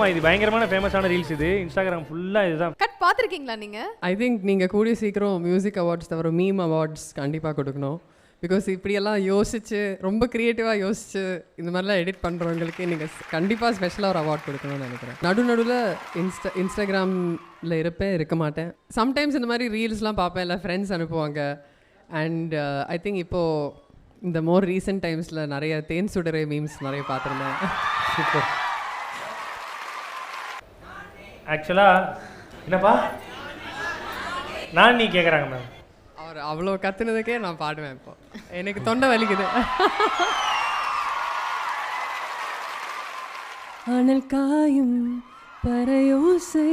ஆமா இது பயங்கரமான ஃபேமஸான ரீல்ஸ் இது இன்ஸ்டாகிராம் ஃபுல்லா இதுதான். கட் பார்த்துருக்கீங்களா நீங்க? ஐ திங்க் நீங்கள் கூடிய சீக்கிரம் மியூசிக் அவார்ட்ஸ் தவிர மீம் அவார்ட்ஸ் கண்டிப்பாக கொடுக்கணும். பிகாஸ் இப்படியெல்லாம் யோசிச்சு ரொம்ப க்ரியேட்டிவாக யோசிச்சு இந்த மாதிரிலாம் எடிட் பண்ணுறவங்களுக்கு நீங்கள் கண்டிப்பாக ஸ்பெஷலாக ஒரு அவார்ட் கொடுக்கணும்னு நினைக்கிறேன். நடுவில் இன்ஸ்டாகிராமில் இருக்க மாட்டேன். சம்டைம்ஸ் இந்த மாதிரி ரீல்ஸ்லாம் பார்ப்பேன், இல்லை ஃப்ரெண்ட்ஸ் அனுப்புவாங்க. அண்ட் ஐ திங்க் இப்போது இந்த மோர் ரீசெண்ட் டைம்ஸில் நிறைய தேன் சுடரை மீம்ஸ் நிறைய பார்த்துருந்தேன். சூப்பர். ஆக்சுவலாக என்னப்பா நான் நீ கேட்குறாங்க மேம். அவர் அவ்வளோ கத்துனதுக்கே நான் பாடுவேன். இப்போ எனக்கு தொண்டை வலிக்குது. அனல் காயும் பறையோசை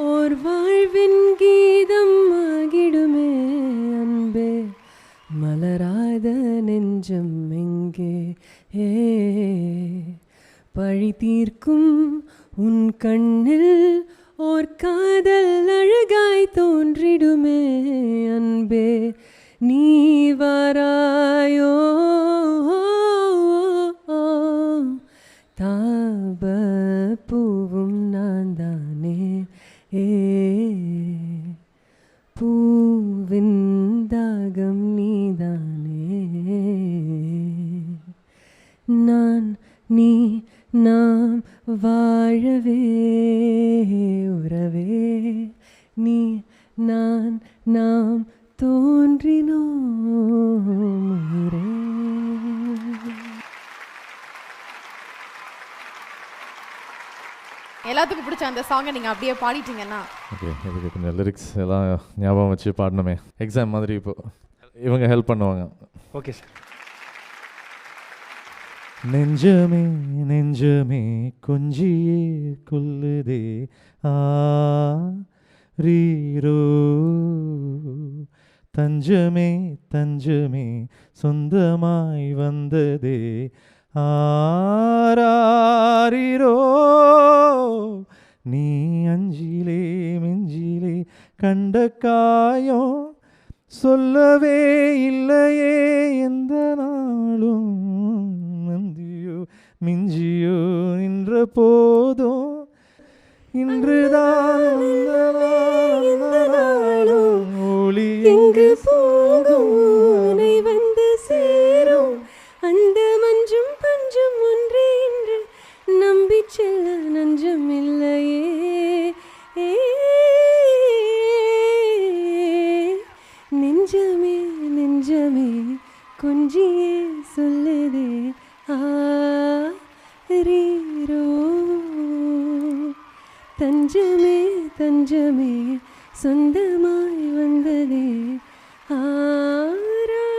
ஓர் வாழ்வின் கீதம் ஆகிடுமே அன்பே மலராத நெஞ்சம் எங்கே பழி தீர்க்கும் உன் கண்ணில் ஓர் காதல் அழகாய் தோன்றிடுமே அன்பே நீ வாராயோ தாப பூவும் நான் தானே பூவின் தாகம் நீதானே நான் நீ நாம் வாழவே உறவே நீ நான் நாம் தோன்றினோம் உயிரே. எல்லாத்துக்கும் பிடிச்ச அந்த சாங்கை நீங்க அப்படியே பாடிட்டீங்கன்னா ஓகே. இதுக்கு கொஞ்சம் லிரிக்ஸ் எல்லாம் ஞாபகம் வச்சு பாடணுமே. எக்ஸாம் மாதிரி இப்போ இவங்க ஹெல்ப் பண்ணுவாங்க. Okay sir. நெஞ்சமே நெஞ்சமே கொஞ்சியே கொல்லுதே ரீரோ தஞ்சமே தஞ்சமே சொந்தமாய் வந்ததே ஆரீரோ நீ அஞ்சிலே மிஞ்சிலே கண்ட காயம் சொல்லவே இல்லையே எந்த நாளும் நந்தியோ மிஞ்சியோ நின்ற போதும் இன்றுதான் ஒளி எங்கு போகும் உன்னை வந்து சேரும் அந்த மஞ்சும் பஞ்சும் ஒன்றே என்று நம்பி செல்ல நஞ்சம் இல்லையே நெஞ்சமே நெஞ்சமே கொஞ்சியே சொல்லுதே ஆரீரோ தஞ்சமே தஞ்சமே சொந்தமாய் வந்ததே ஆரீரோ.